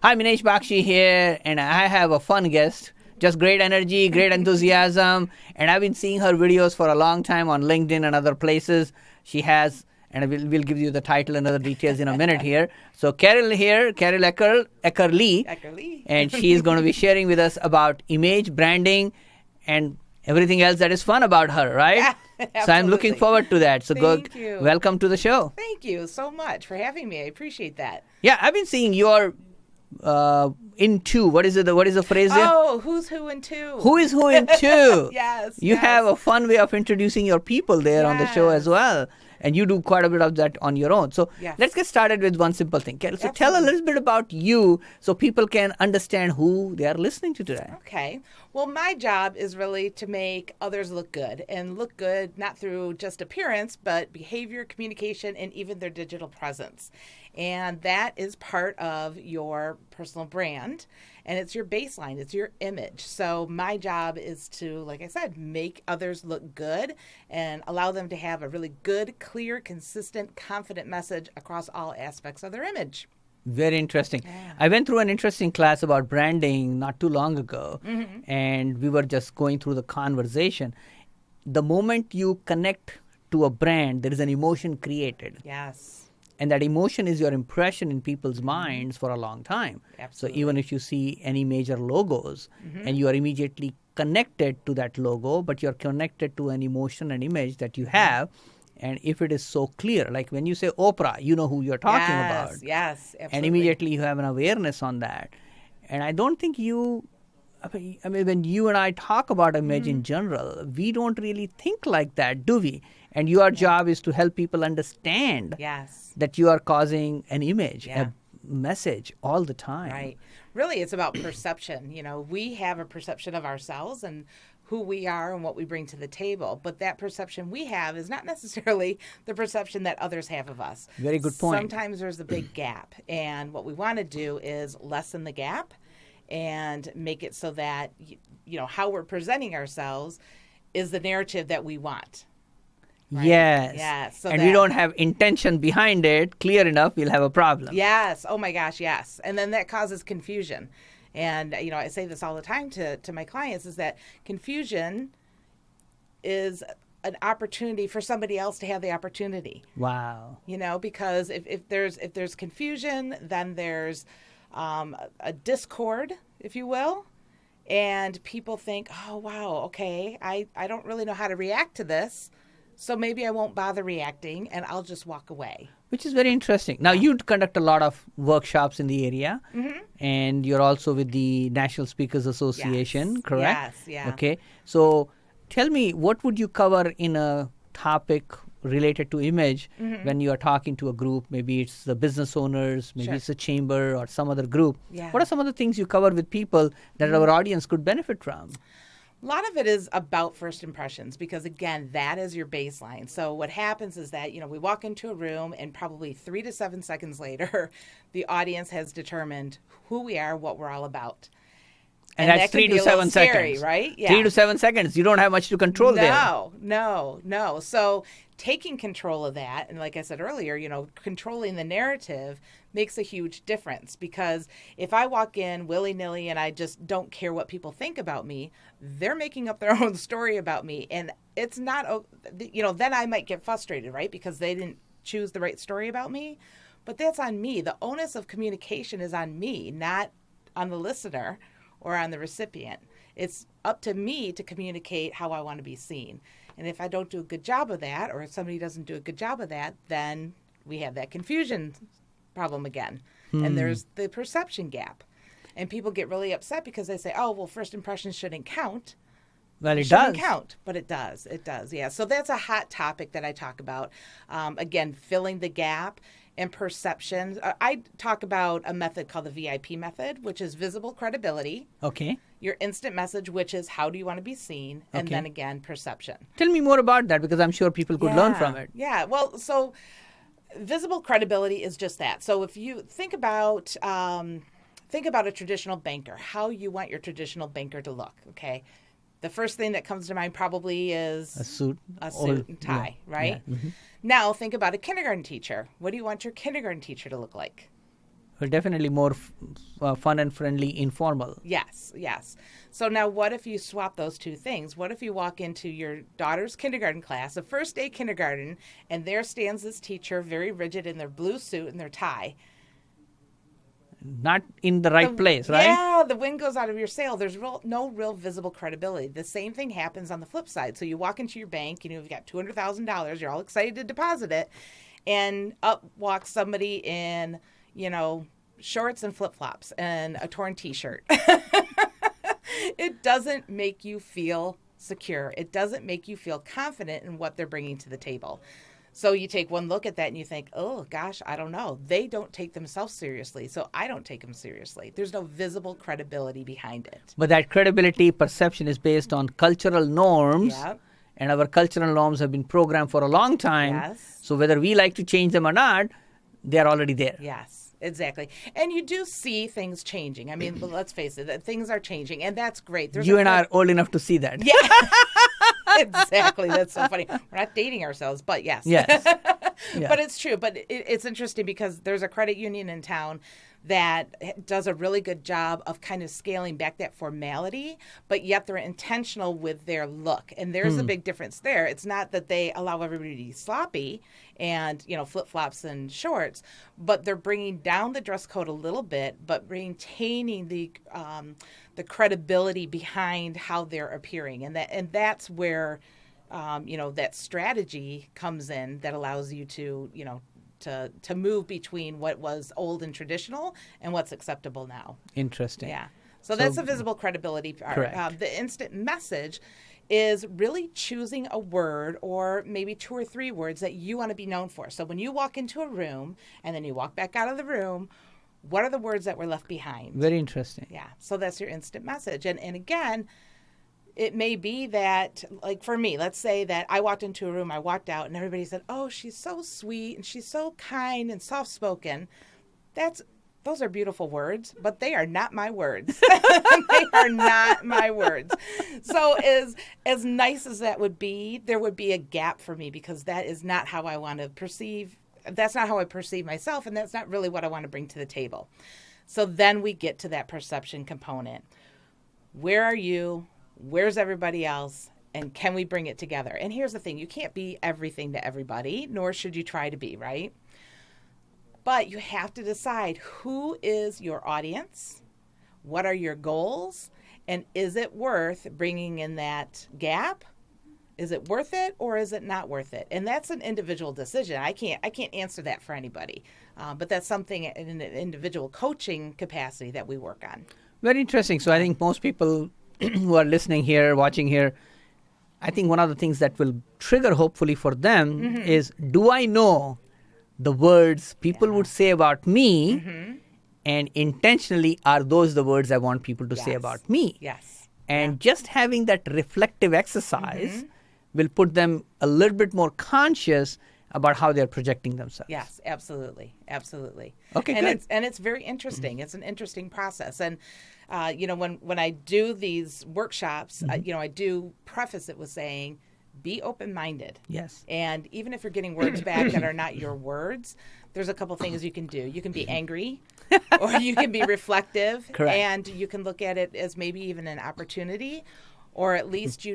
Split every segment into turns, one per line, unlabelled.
Hi, Minesh Baxi here, and I have a fun guest. Just great energy, great enthusiasm, and I've been seeing her videos for a long time on LinkedIn and other places. She has, and we'll give you the title and other details in a minute here. So Karyl here, Karyl Eckerle, and she is going to be sharing with us about image, branding, and everything else that is fun about her, right? So I'm looking forward to that. So
Thank you.
Welcome to the show.
Thank you so much for having me. I appreciate that.
Yeah, I've been seeing your into what is it? What is the phrase there?
Oh, who's who in two?
Who is who in two?
Yes.
You have a fun way of introducing your people there on the show as well. And you do quite a bit of that on your own. So let's get started with one simple thing. So tell a little bit about you so people can understand who they are listening to today.
Okay. Well, my job is really to make others look good, and look good not through just appearance, but behavior, communication, and even their digital presence. And that is part of your personal brand, and it's your baseline, it's your image. So my job is to, like I said, make others look good and allow them to have a really good, clear, consistent, confident message across all aspects of their image.
Very interesting. Yeah. I went through an interesting class about branding not too long ago, and we were just going through the conversation. The moment you connect to a brand, there is an emotion created.
Yes.
And that emotion is your impression in people's minds for a long time.
Absolutely.
So even if you see any major logos and you are immediately connected to that logo, but you're connected to an emotion and image that you have, and if it is so clear, like when you say Oprah, you know who you're talking about.
Yes, absolutely.
And immediately you have an awareness on that. And I don't think I mean, when you and I talk about image in general, we don't really think like that, do we? And your job is to help people understand that you are causing an image, a message all the time.
Right. Really, it's about perception. You know, we have a perception of ourselves and who we are and what we bring to the table. But that perception we have is not necessarily the perception that others have of us.
Very good point.
Sometimes there's a big gap. And what we want to do is lessen the gap and make it so that, you know, how we're presenting ourselves is the narrative that we want. Right?
Yes.
Yes. So
and we don't have intention behind it clear enough, we'll have a problem.
Yes. Oh my gosh, yes. And then that causes confusion. And, you know, I say this all the time to my clients is that confusion is an opportunity for somebody else to have the opportunity.
Wow.
You know, because if there's confusion, then there's a discord, if you will. And people think, oh, wow, okay, I don't really know how to react to this. So maybe I won't bother reacting and I'll just walk away.
Which is very interesting. Now, you conduct a lot of workshops in the area, and you're also with the National Speakers Association, correct?
Yes.
Okay. So tell me, what would you cover in a topic related to image when you are talking to a group? Maybe it's the business owners, maybe it's a chamber or some other group.
Yeah.
What are some of the things you cover with people that our audience could benefit from?
A lot of it is about first impressions because, again, that is your baseline. So what happens is that, you know, we walk into a room and probably 3 to 7 seconds later, the audience has determined who we are, what we're all about.
And that's 3 to 7 seconds,
right? Yeah.
3 to 7 seconds. You don't have much to control there.
No. So taking control of that, and like I said earlier, you know, controlling the narrative makes a huge difference because if I walk in willy-nilly and I just don't care what people think about me, they're making up their own story about me. And it's not, you know, then I might get frustrated, right? Because they didn't choose the right story about me. But that's on me. The onus of communication is on me, not on the listener or on the recipient. It's up to me to communicate how I want to be seen. And if I don't do a good job of that, or if somebody doesn't do a good job of that, then we have that confusion problem again. And there's the perception gap. And people get really upset because they say, oh, well, first impressions shouldn't count.
Well, it
shouldn't
does
count, but it does. It does, yeah. So that's a hot topic that I talk about. Again, filling the gap and perception. I talk about a method called the VIP method, which is visible credibility.
Okay.
Your instant message, which is how do you want to be seen? And then again, perception.
Tell me more about that because I'm sure people could learn from it.
Yeah. Well, so visible credibility is just that. So if you think about a traditional banker, how you want your traditional banker to look, okay? The first thing that comes to mind probably is
a suit
and tie, right?
Yeah.
Now think about a kindergarten teacher. What do you want your kindergarten teacher to look like?
Well, definitely more fun and friendly, informal.
Yes, yes. So now what if you swap those two things? What if you walk into your daughter's kindergarten class, the first day kindergarten, and there stands this teacher very rigid in their blue suit and their tie.
Not in the right place, right?
Yeah, the wind goes out of your sail. There's no real visible credibility. The same thing happens on the flip side. So you walk into your bank, you've got $200,000, you're all excited to deposit it, and up walks somebody in, shorts and flip-flops and a torn T-shirt. It doesn't make you feel secure. It doesn't make you feel confident in what they're bringing to the table. So you take one look at that and you think, oh, gosh, I don't know. They don't take themselves seriously, so I don't take them seriously. There's no visible credibility behind it.
But that credibility perception is based on cultural norms.
Yep.
And our cultural norms have been programmed for a long time.
Yes.
So whether we like to change them or not, they're already there.
Yes, exactly. And you do see things changing. I mean, let's face it, that things are changing, and that's great.
You and I are old enough to see that.
Yeah. Exactly. That's so funny. We're not dating ourselves, but yes.
Yes. Yeah.
But it's true. But it's interesting because there's a credit union in town that does a really good job of kind of scaling back that formality, but yet they're intentional with their look. And there's a big difference there. It's not that they allow everybody to be sloppy and, flip-flops and shorts, but they're bringing down the dress code a little bit, but maintaining the credibility behind how they're appearing. And that's where, that strategy comes in that allows you to, to move between what was old and traditional and what's acceptable now.
Interesting.
Yeah. So that's the visible credibility part.
Correct.
The instant message is really choosing a word or maybe 2 or 3 words that you want to be known for. So when you walk into a room and then you walk back out of the room, what are the words that were left behind?
Very interesting.
Yeah. So that's your instant message. And again, it may be that, like for me, let's say that I walked into a room, I walked out, and everybody said, oh, she's so sweet, and she's so kind and soft-spoken. Those are beautiful words, but they are not my words. They are not my words. So as nice as that would be, there would be a gap for me because that is not how I want to perceive. That's not how I perceive myself, and that's not really what I want to bring to the table. So then we get to that perception component. Where are you? Where's everybody else? And can we bring it together? And here's the thing. You can't be everything to everybody, nor should you try to be, right? But you have to decide who is your audience, what are your goals, and is it worth bringing in that gap? Is it worth it or is it not worth it? And that's an individual decision. I can't answer that for anybody. But that's something in an individual coaching capacity that we work on.
Very interesting. So I think most people who are listening here, watching here, I think one of the things that will trigger hopefully for them is, do I know the words people would say about me, and intentionally are those the words I want people to say about me?
Yes.
And just having that reflective exercise will put them a little bit more conscious about how they're projecting themselves.
Yes, absolutely. Absolutely.
Okay,
and
good.
It's very interesting. It's an interesting process. And, when I do these workshops, I do preface it with saying, be open-minded.
Yes.
And even if you're getting words back that are not your words, there's a couple things you can do. You can be angry or you can be reflective.
Correct.
And you can look at it as maybe even an opportunity, or at least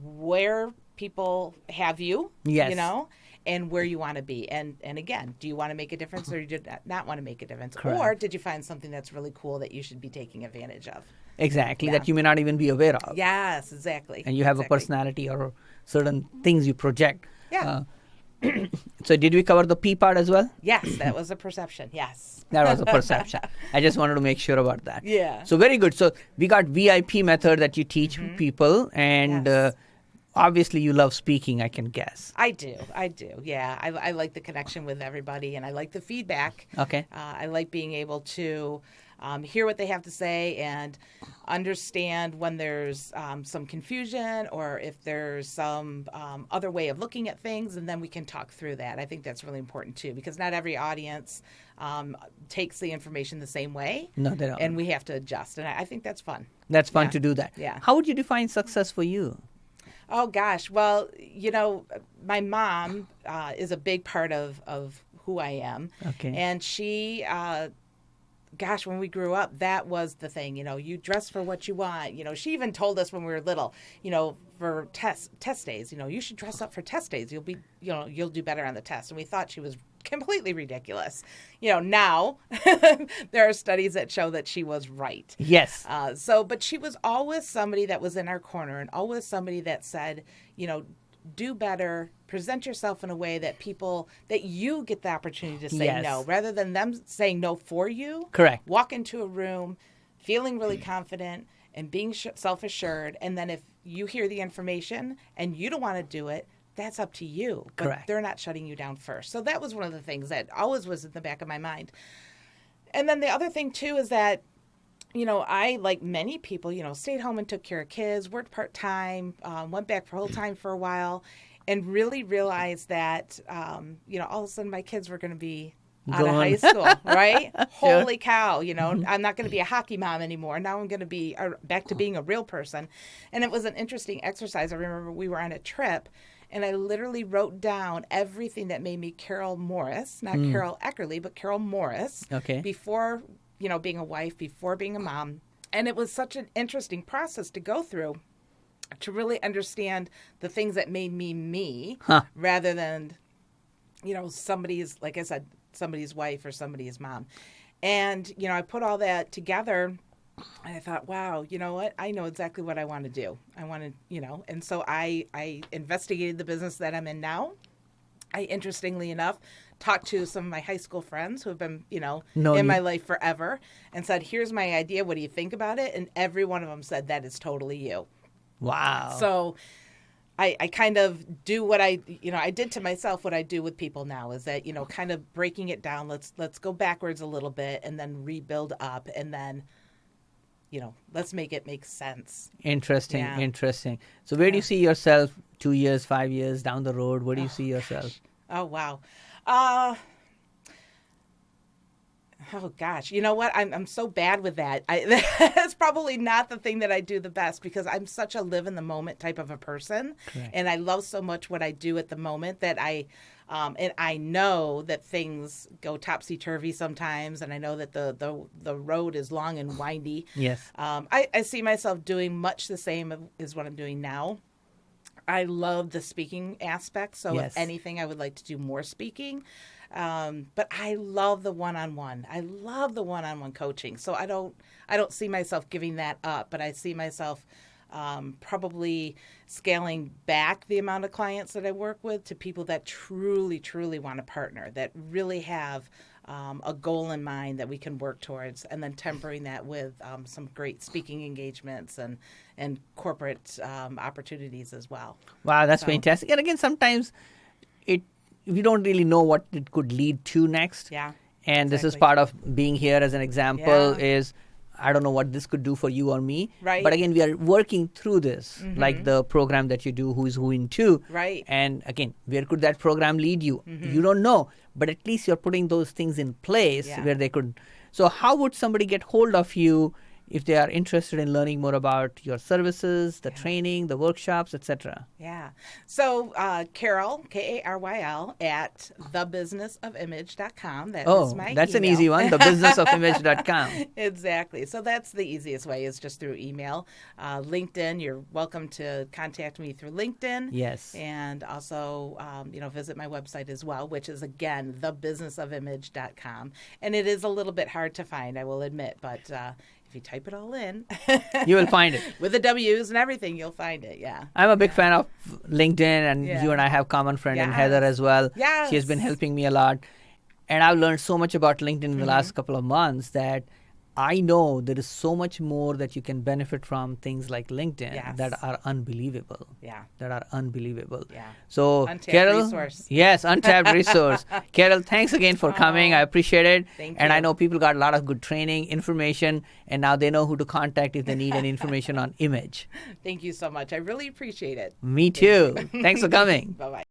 where people have you,
Yes.
and where you want to be. And again, do you want to make a difference or do you not want to make a difference?
Correct.
Or did you find something that's really cool that you should be taking advantage of?
Exactly,
Yeah.
that you may not even be aware of.
Yes, exactly.
And you have
Exactly.
a personality or certain things you project.
Yeah.
So did we cover the P part as well?
Yes, that was a perception. Yes.
That was a perception. I just wanted to make sure about that.
Yeah.
So very good. So we got VIP method that you teach people, and
Yes.
obviously you love speaking, I can guess.
I do. Yeah. I like the connection with everybody, and I like the feedback.
Okay.
I like being able to hear what they have to say and understand when there's some confusion or if there's some other way of looking at things, and then we can talk through that. I think that's really important too, because not every audience takes the information the same way.
No, they don't.
And we have to adjust, and I think that's fun.
That's fun
Yeah.
to do that.
Yeah.
How would you define success for you?
Oh, gosh. Well, my mom is a big part of who I am.
Okay.
And she gosh, when we grew up, that was the thing. You dress for what you want. She even told us when we were little, for test days, you should dress up for test days. You'll be, you'll do better on the test. And we thought she was completely ridiculous. Now there are studies that show that she was right.
Yes.
But she was always somebody that was in our corner, and always somebody that said, do better, present yourself in a way that you get the opportunity to say
Yes.
no, rather than them saying no for you.
Correct.
Walk into a room feeling really confident and being self-assured, and then if you hear the information and you don't want to do it, that's up to you. But
Correct.
they're not shutting you down first. So that was one of the things that always was in the back of my mind. And then the other thing, too, is that I, like many people, stayed home and took care of kids, worked part-time, went back full-time for a while, and really realized that, all of a sudden my kids were going to be out of high school, right?
Sure.
Holy cow, I'm not going to be a hockey mom anymore. Now I'm going to be back to being a real person. And it was an interesting exercise. I remember we were on a trip, and I literally wrote down everything that made me Karyl Morris, not Karyl Eckerle, but Karyl Morris,
Okay.
before being a wife, before being a mom. And it was such an interesting process to go through to really understand the things that made me me, rather than, somebody's, like I said, somebody's wife or somebody's mom. And, I put all that together, and I thought, wow, you know what? I know exactly what I want to do. I want to, and so I investigated the business that I'm in now. I, interestingly enough, talked to some of my high school friends who have been, my life forever, and said, here's my idea. What do you think about it? And every one of them said, that is totally you.
Wow.
So I kind of do what I did to myself what I do with people now, is that, kind of breaking it down. Let's go backwards a little bit and then rebuild up, and then, let's make it make sense.
Interesting.
Yeah.
Interesting. So where do you see yourself 2 years, 5 years down the road? Where do you see yourself?
Gosh. Oh, wow. Oh, gosh. You know what? I'm so bad with that. That's probably not the thing that I do the best, because I'm such a live in the moment type of a person.
Correct.
And I love so much what I do at the moment that and I know that things go topsy-turvy sometimes, and I know that the road is long and windy.
Yes.
I see myself doing much the same as what I'm doing now. I love the speaking aspect, so
Yes.
if anything, I would like to do more speaking. But I love the one-on-one. I love the one-on-one coaching. So I don't see myself giving that up, but I see myself probably scaling back the amount of clients that I work with to people that truly, truly want to partner, that really have a goal in mind that we can work towards, and then tempering that with some great speaking engagements and corporate opportunities as well.
Wow, that's fantastic. And again, sometimes we don't really know what it could lead to next.
Yeah.
And this is
exactly.
part of being here as an example.
Yeah.
Is I don't know what this could do for you or me.
Right.
But again, we are working through this, like the program that you do, Who is Who in 2.
Right.
And again, where could that program lead you? You don't know. But at least you're putting those things in place
Yeah.
where they could. So how would somebody get hold of you if they are interested in learning more about your services, the training, the workshops, etc.?
Yeah. So Karyl, Karyl, at thebusinessofimage.com. That is my
that's an
email.
easy one, thebusinessofimage.com.
Exactly. So that's the easiest way, is just through email. LinkedIn, you're welcome to contact me through LinkedIn.
Yes.
And also, visit my website as well, which is, again, thebusinessofimage.com. And it is a little bit hard to find, I will admit, but if you type it all in,
You will find it.
with the W's and everything, you'll find it. Yeah.
I'm a big fan of LinkedIn, and
Yeah.
you and I have common friend in
Yes.
Heather as well.
Yes.
She has been helping me a lot. And I've learned so much about LinkedIn in the last couple of months that I know there is so much more that you can benefit from things like LinkedIn
Yes.
that are unbelievable.
Yeah.
That are unbelievable.
Yeah.
So,
Untapped
Karyl,
resource.
yes, untapped resource. Karyl, thanks again for coming. I appreciate it.
Thank
and I
you.
know people got a lot of good training, information, and now they know who to contact if they need any information on image.
Thank you so much. I really appreciate it.
Me too. Thanks for coming.
Bye-bye.